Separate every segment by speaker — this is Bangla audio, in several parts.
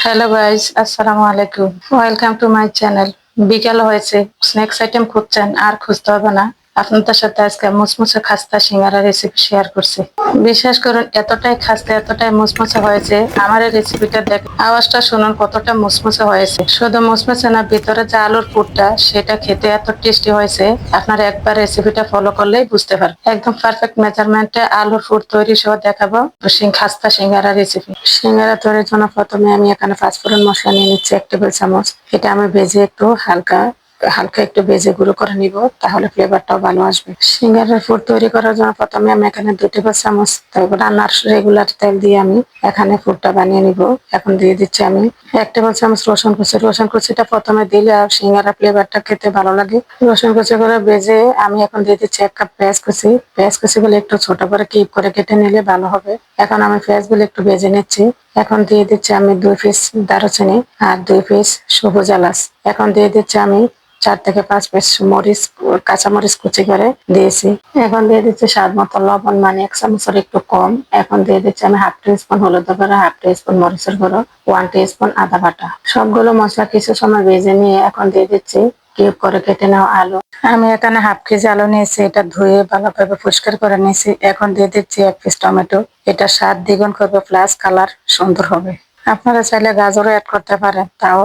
Speaker 1: হ্যালো গাইস, আসসালামু আলাইকুম। Welcome to my channel. বিকেল হয়েছে, স্ন্যাক্স আইটেম খুঁজছেন, আর খুঁজতে হবে না। আপনাদের সাথে আজকে মুসমুসে খাস্তা সিঙ্গারা রেসিপি শেয়ার করছি। বিশ্বাস করুন, এতটাই খাস্তা এতটাই মুসমুসে হয়েছে। আমার এই রেসিপিটা দেখে আওয়াজটা শুনুন কতটা মুসমুসে হয়েছে। শুধু মুসমুসে না, ভিতরে যে আলুর পুরটা সেটা খেতে এত টেস্টি হয়েছে। আপনারা একবার রেসিপিটা ফলো করলেই বুঝতে পারবেন। একদম পারফেক্ট মেজারমেন্টে আলুর পুর তৈরি সহ দেখাবো খাস্তা সিঙ্গারা রেসিপি। সিঙ্গারা তৈরির জন্য প্রথমে আমি এখানে পাঁচফোড়ন মশলা নিয়ে নিচ্ছি 1 টেবিল চামচ। এটা আমি ভেজে একটু হালকা হালকা একটু ভেজে গুঁড়ো করে নিব, তাহলে ফ্লেভারটাও ভালো আসবে। সিঙ্গারার পুর তৈরি করার জন্য প্রথমে আমি এখানে 2 টেবিল চামচ রান্নার রেগুলার তেল দিয়ে আমি এখানে পুরটা বানিয়ে নিব। এখন দিয়ে দিচ্ছি আমি 1 টেবিল চামচ রসুন কুচি। রসুন কুচিটা প্রথমে দিলে আর সিঙ্গারা ফ্লেভারটা খেতে ভালো লাগে। রসুন কুচি করে ভেজে আমি এখন দিয়ে দিচ্ছি 1 কাপ পেঁয়াজ কুচি। পেঁয়াজ কুচি গুলো একটু ছোট করে কিপ করে কেটে নিলে ভালো হবে। এখন আমি পেঁয়াজ গুলো একটু ভেজে নিচ্ছি। এখন দিয়ে দিচ্ছি আমি 2 পিস দারুচিনি আর 2 পিস সবুজ এলাচ। এখন দিয়ে দিচ্ছি আমি 4 থেকে 5 পিস মরিচ, কাঁচামরিচ কুচি করে দিয়েছি। এখন দিয়ে দিচ্ছি স্বাদ মতো লবণ, মানে 1 চামচের একটু কম। এখন দিয়ে দিচ্ছি আমি 1/2 টি স্পুন হলুদ গুঁড়ো, 1/2 টি স্পুন মরিচের গুঁড়ো, 1 টি স্পুন আদা বাটা। সবগুলো মশলা কিছু সময় ভেজে নিয়ে এখন দিয়ে দিচ্ছি কিউব করে কেটে নেওয়া আলু। আমি এখানে হাফ কেজি আলু নিয়েছি, এটা ধুয়ে ভালোভাবে পরিষ্কার করে নিয়েছি। এখন দিয়ে দিচ্ছি 1 পিস টমেটো। এটা স্বাদ দ্বিগুণ করবে, প্লাস কালার সুন্দর হবে। আপনারা চাইলে গাজরও অ্যাড করতে পারেন, তাও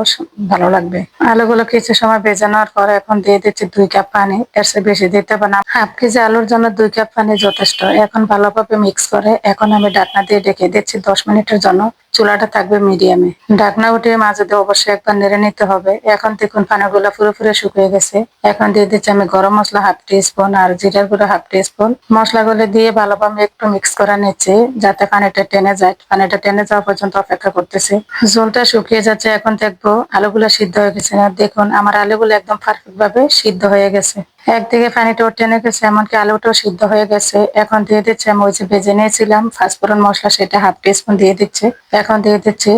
Speaker 1: ভালো লাগবে। আলুগুলো কিছু সময় ভেজে নেওয়ার পরে এখন দিয়ে দিচ্ছি 2 কাপ পানি। এর চেয়ে বেশি দিতে হবে না, হাফ কেজি আলুর জন্য 2 কাপ পানি যথেষ্ট। এখন ভালোভাবে মিক্স করে এখন আমি ঢাকনা দিয়ে ঢেকে দিচ্ছি 10 মিনিটের জন্য। চুলাটা থাকবে মিডিয়ামে। ঢাকনা উঠিয়ে মাঝে দিয়ে অবশ্যই একবার নেড়ে নিতে হবে। এখন দেখুন পানিগুলো পুরোপুরি শুকিয়ে গেছে। এখন দিয়ে দিচ্ছি আমি গরম মশলা 1/2 টি স্পুন আর জিরার গুঁড়ো 1/2 টি স্পুন। মশলাগুলো দিয়ে ভালোভাবে একটু মিক্স করে নিচ্ছি, যাতে পানিটা টেনে যায়। পানিটা টেনে যাওয়া পর্যন্ত অপেক্ষা করতেছি। ঝোলটা শুকিয়ে যাচ্ছে, এখন দেখবো আলুগুলো সিদ্ধ হয়ে গেছে না। দেখুন আমার আলুগুলো একদম পারফেক্ট ভাবে সিদ্ধ হয়ে গেছে। একদিকে পানিটাও টেনে গেছে, এমনকি আলুটাও সিদ্ধ হয়ে গেছে। এখন দিয়ে দিচ্ছি আমি ওই যে ভেজে নিয়েছিলাম পাঁচফোড়ন মশলা, সেটা 1/2 টি স্পুন দিয়ে দিচ্ছি। এখন দিয়ে দিচ্ছি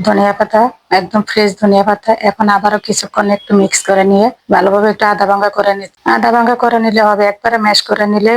Speaker 1: ধনিয়া পাতা, একদম ফ্রেশ ধনিয়া পাতা। এখন আবারও কিছুক্ষণ একটু মিক্স করে নিয়ে ভালোভাবে একটু আধা ভাঙ্গা করে নিচ্ছি। আধা ভাঙ্গা করে নিলে হবে, একবারে ম্যাশ করে নিলে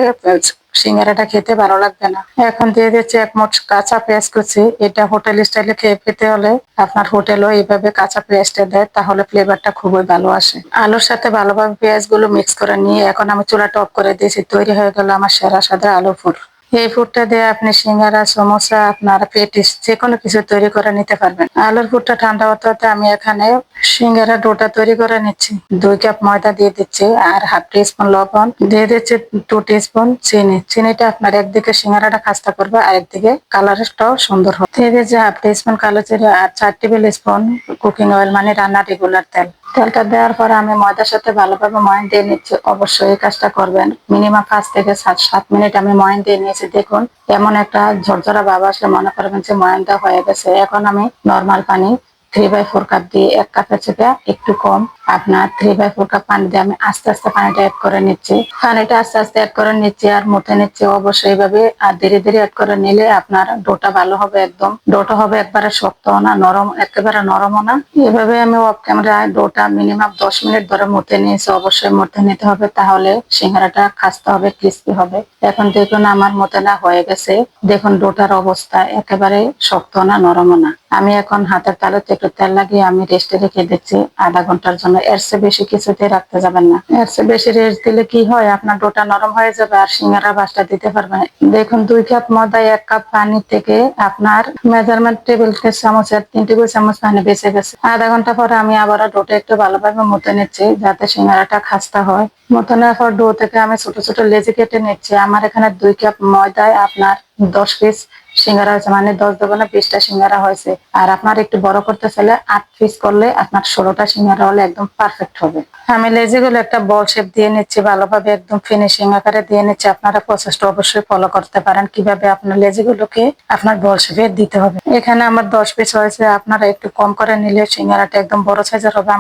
Speaker 1: সিঙ্গারাটা খেতে ভালো লাগবে না। এখন দিয়ে দিচ্ছি 1 মুঠ কাঁচা পেঁয়াজ কুচি। এটা হোটেল স্টাইলে খেয়ে পেতে হলে আপনার হোটেলও এইভাবে কাঁচা পেঁয়াজটা দেয়, তাহলে ফ্লেভারটা খুবই ভালো আসে। আলুর সাথে ভালোভাবে পেঁয়াজ গুলো মিক্স করে নিয়ে এখন আমি চুলাটা অফ করে দিয়েছি। তৈরি হয়ে গেল আমার সেরা সাদা আলু পুর। এই পুরটা দিয়ে আপনি সিঙ্গারা, সমোসা, আপনার পেটিস যে কোনো কিছু তৈরি করে নিতে পারবেন। আলুর পুরটা ঠান্ডা হতে হতে আমি এখানে সিঙ্গারা ডোটা তৈরি করে নিচ্ছি। 2 কাপ ময়দা দিয়ে দিচ্ছি আর 1/2 টি স্পুন লবণ দিয়ে দিচ্ছি, 2 টি স্পুন চিনি। চিনিটা আপনার একদিকে সিঙ্গারাটা খাস্তা করবে আর একদিকে কালারটাও সুন্দর হবে। দিয়ে দিচ্ছি 1/2 টি স্পুন কালো জিরা আর 4 টেবিল স্পুন কুকিং অয়েল, মানে রান্নার রেগুলার তেল। তেলটা দেওয়ার পর আমি ময়দার সাথে ভালোভাবে ময়ান দিয়ে নিচ্ছি। অবশ্যই এই কাজটা করবেন। মিনিমাম 5 থেকে 7 মিনিট আমি ময়ান দিয়ে নিয়েছি। দেখুন এমন একটা ঝরঝরা ভাব আসলে মনে করবেন যে ময়ানটা হয়ে গেছে। এখন আমি নর্মাল পানি 3/4 কাপ দিয়ে, 1 কাপের চেয়ে একটু কম, আপনার 3/4 কাপ পানি দিয়ে আমি আস্তে আস্তে পানিটা অ্যাড করে নিচ্ছি। পানিটা আস্তে আস্তে অ্যাড করে নিচ্ছি আর মতে নিচ্ছি অবশ্যই এইভাবে। আর ধীরে ধীরে অ্যাড করে নিলে আপনার ডোটা ভালো হবে। একদম ডোটা হবে একবারে শক্তও না, নরম একেবারে নরমও না। এভাবে আমি অফ ক্যামেরায় ডোটা মিনিমাম 10 মিনিট ধরে মতে নিয়েছি। অবশ্যই মতে নিতে হবে, তাহলে সিঙ্গারাটা খাস্তা হবে, ক্রিস্পি হবে। এখন দেখুন আমার মতে না হয়ে গেছে। দেখুন ডোটার অবস্থা একেবারে শক্ত না, নরমও না। আমি এখন হাতের তালুতে একটু তেল লাগিয়ে আমি রেস্টে রেখে দিচ্ছি আধা ঘন্টার জন্য। এর চেয়ে বেশি কিছুতে রাখতে যাবেন না। এর চেয়ে বেশি রেস্ট দিলে কি হয়, আপনার ডোটা নরম হয়ে যাবে আর সিঙ্গারা বাসটা দিতে পারবেন। দেখুন 2 কাপ ময়দা 1 কাপ পানি থেকে আপনার মেজারমেন্ট টেবিল চামচের 3 টেবিল চামচ পানি বেঁচে গেছে। আধা ঘন্টা পরে আমি আবারও ডোটা একটু ভালোভাবে মতে নিচ্ছি, যাতে সিঙ্গারাটা খাস্তা হয়। মতে নেওয়ার পর ডো থেকে আমি ছোট ছোট লেচি কেটে নিচ্ছি। আমার এখানে 2 কাপ ময়দায় আপনার 10 পিস সিঙ্গারা হয়েছে, মানে 10 × 2 = 20টা সিঙ্গারা হয়েছে। আর আপনার একটু বড় করতে চাইলে 8 পিস করলে আপনার 16টা সিঙ্গারা হলে একদম পারফেক্ট হবে। আমি লেজিগুলো একটা বল শেপ দিয়ে নিচ্ছি, ভালোভাবে একদম ফিনিশিং আকারে দিয়ে নিচ্ছি। আপনারা প্রসেসটা অবশ্যই ফলো করতে পারেন, কিভাবে আপনার লেজিগুলোকে আপনার বল শেপে দিতে হবে। এখানে আমার 10 পিস হয়েছে, আপনারা একটু কম করে নিলে সিঙ্গারাটা একদম বড় সাইজের হবে।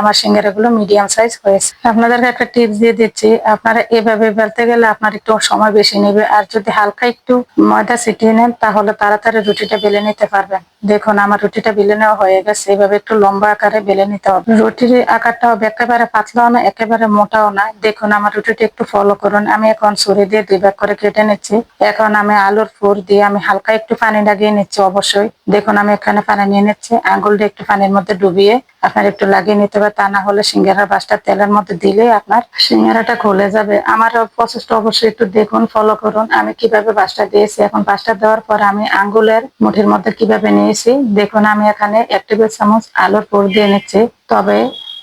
Speaker 1: আমার সিঙ্গারাগুলো মিডিয়াম সাইজ হয়েছে। আপনাদেরকে একটা টিপস দিয়ে দিচ্ছি, আপনারা এভাবে বেলতে গেলে আপনার একটু সময় বেশি নেবে। আর যদি হালকা একটু ময়দা ছিটিয়ে নেন তাহলে তাড়াতাড়ি রুটিটা বেলে নিতে পারবেন। দেখুন আমার রুটিটা বেলে নেওয়া হয়ে গেছে। এভাবে একটু লম্বা আকারে বেলে নিতে হবে। রুটির আকারটা হবে একেবারে পাতলাও না, একেবারে মোটাও না। দেখুন আমার রুটিটা একটু ফলো করুন। আমি এখন ছুরি দিয়ে 2 ভাগ করে কেটে নিচ্ছি। এখন আমি আলুর পুর দিয়ে আমি হালকা একটু পানি লাগিয়ে নিচ্ছি। অবশ্যই দেখুন আমি এখানে পানি নিয়ে নিচ্ছি, আঙ্গুলটা একটু পানির মধ্যে ডুবিয়ে আপনার একটু লাগিয়ে নিতে হবে, তা না হলে সিঙ্গারার বাসটা তেলের মধ্যে দিলে আপনার সিঙ্গারাটা খুলে যাবে। আমার প্রসেসটা অবশ্যই একটু দেখুন, ফলো করুন আমি কিভাবে বাসটা দিয়েছি। এখন বাসটা দেওয়ার পর আমি আঙ্গুলের মুঠির মধ্যে কিভাবে নিয়েছি দেখুন। আমি এখানে 1 টেবিল চামচ আলুর পুর দিয়ে নিচ্ছি, তবে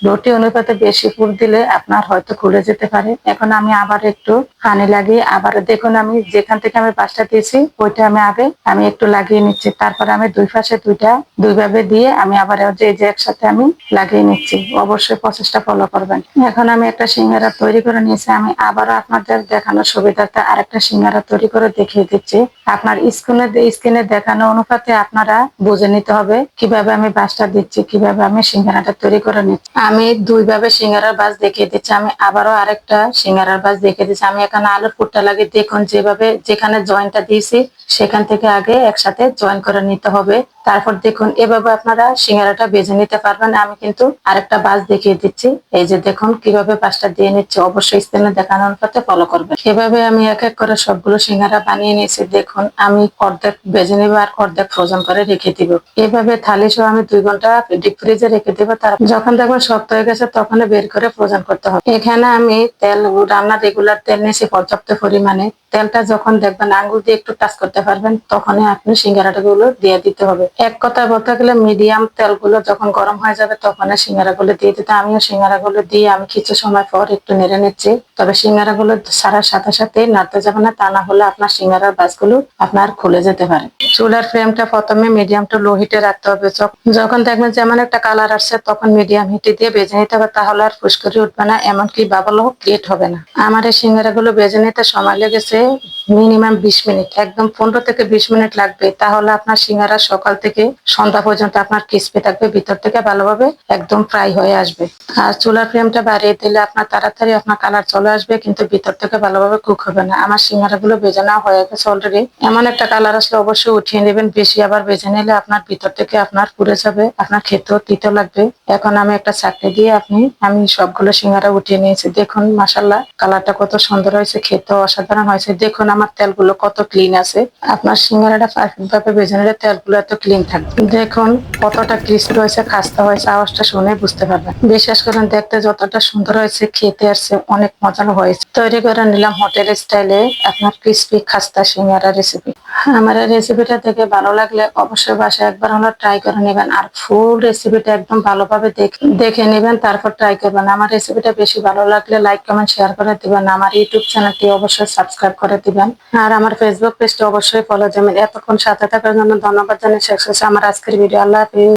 Speaker 1: রুটি অনুপাতে বেশি পুর দিলে আপনার হয়তো খুলে যেতে পারে। এখন আমি আবার একটু পানি লাগিয়ে আবার দেখুন আমি যেখান থেকে আমি বাসটা দিয়েছি ওইটা আমি একটু লাগিয়ে নিচ্ছি। তারপরে আমি দুই পাশে দুইভাবে দিয়ে আমি আবার যে একসাথে আমি লাগিয়ে নিচ্ছি। অবশ্যই প্রসেসটা ফলো করবেন। এখন আমি একটা সিঙ্গারা তৈরি করে নিয়েছি, আমি আবারও আপনাদের দেখানোর সুবিধার্থে আরেকটা সিঙ্গারা তৈরি করে দেখিয়ে দিচ্ছি। আপনার স্ক্রিনে দেখানো অনুপাতে আপনারা বুঝে নিতে হবে কিভাবে আমি বাসটা দিচ্ছি, কিভাবে আমি সিঙ্গারাটা তৈরি করে নিচ্ছি। আমি দুইভাবে সিঙ্গারার বাস দেখিয়ে দিচ্ছি, আমি আবারও আরেকটা সিঙ্গারার বাস দেখিয়ে দিচ্ছি। আমি এখানে আলুর পুরটা লাগিয়ে দেখুন যেখানে জয়েন্টটা দিয়েছি সেখান থেকে আগে একসাথে জয়েন করে নিতে হবে। তারপর দেখুন এভাবে আপনারা সিঙ্গারাটা বেজে নিতে পারবেন। আমি কিন্তু আরেকটা বাস দেখিয়ে দিচ্ছি, এই যে দেখুন কিভাবে বাসটা দিয়ে নিচ্ছে। অবশ্যই স্ক্রিনে দেখানো অনুপাতে ফলো করবেন। এভাবে আমি এক এক করে সবগুলো সিঙ্গারা বানিয়ে নিয়েছি। দেখুন আমি অর্ধেক বেজে নেবো আর অর্ধেক ফ্রোজেন করে রেখে দিব। এভাবে থালি সহ আমি 2 ঘন্টা ডিপ ফ্রিজে রেখে দেবো। তার যখন দেখবেন শক্ত হয়ে গেছে তখন বের করে ফ্রোজেন করতে হবে। এখানে আমি তেল রান্নার রেগুলার তেল নিয়েছি পর্যাপ্ত পরিমাণে। তেলটা যখন দেখবেন আঙ্গুল দিয়ে একটু টাচ করতে পারবেন তখনই আপনি সিঙ্গারাটা গুলো দিয়ে দিতে হবে। এক কথায় বলতে গেলে মিডিয়াম তেলগুলো যখন গরম হয়ে যাবে তখন সিঙ্গারা গুলো দিয়ে দিতে। আমিও সিঙ্গারা গুলো দিয়ে আমি কিছু সময় পর একটু নেড়ে নিচ্ছি। তবে সিঙ্গারা গুলো ছাড়ার সাথে সাথে নাড়তে যাবে না, তা না হলে আপনার সিঙ্গারার বাসগুলো আপনার খুলে যেতে পারে। চুলার ফ্লেমটা প্রথমে মিডিয়াম টু লো হিটে রাখতে হবে। যখন দেখবেন যেমন একটা কালার আসছে তখন মিডিয়াম হিটে দিয়ে ভেজে নিতে হবে, তাহলে আর ফুসকুড়ি উঠবে না, এমনকি বাবলও ক্রিয়েট হবে না। আমার এই সিঙ্গারা গুলো ভেজে নিতে সময় লেগেছে মিনিমাম 20 মিনিট, একদম 15 থেকে 20 মিনিট লাগবে। তাহলে আপনার সিঙ্গারা সকাল থেকে সন্ধ্যা পর্যন্ত আপনার ক্রিস্পি থাকবে, ভিতর থেকে ভালোভাবে একদম ফ্রাই হয়ে আসবে। আর চুলার ফ্লেমটা বাড়িয়ে দিলে আপনার তাড়াতাড়ি আপনার কালার চলে আসবে, কিন্তু ভিতর থেকে ভালোভাবে কুক হবে না। আমার সিঙ্গারা গুলো ভেজে নেওয়া হয়ে গেছে অলরেডি। এমন একটা কালার আসলে অবশ্যই উঠিয়ে নেবেন, বেশি আবার ভেজে নিলে আপনার ভিতর থেকে আপনার পুড়ে যাবে, আপনার খেতেও তিতো লাগবে। এখন আমি একটা চাকনি দিয়ে আমি সবগুলো সিঙ্গারা উঠিয়ে নিয়েছি। দেখুন মাশাআল্লাহ কালারটা কত সুন্দর হয়েছে, খেতেও অসাধারণ হয়েছে। দেখুন আমার তেলগুলো কত ক্লিন আছে। আপনার সিঙ্গারাটা পারফেক্ট ভাবে ভেজে নিলে তেলগুলো এত ক্লিন থাকবে। দেখুন কতটা ক্রিস্পি হয়েছে, খাস্তা হয়েছে, আওয়াজটা শুনে বুঝতে পারবেন। বিশ্বাস করেন দেখতে যতটা সুন্দর হয়েছে খেতে আসছে অনেক মজার হয়েছে। তৈরি করে নিলাম হোটেল স্টাইলে আপনার ক্রিস্পি খাস্তা সিঙ্গারা রেসিপি। আমার এই রেসিপিটা দেখে ভালো লাগলে অবশ্যই বাসায় একবার হলো ট্রাই করে নেবেন, আর ফুল রেসিপিটা একদম ভালোভাবে দেখে নেবেন, তারপর ট্রাই করবেন। আমার রেসিপিটা বেশি ভালো লাগলে লাইক কমেন্ট শেয়ার করে দিবেন। আমার ইউটিউব চ্যানেলটি অবশ্যই সাবস্ক্রাইব করে দিবেন, আর আমার ফেসবুক পেজটি অবশ্যই ফলো দেবেন। এতক্ষণ সাথে থাকার জন্য ধন্যবাদ জানিয়ে শেষ হচ্ছে আমার আজকের ভিডিও। আল্লাহ হাফেজ।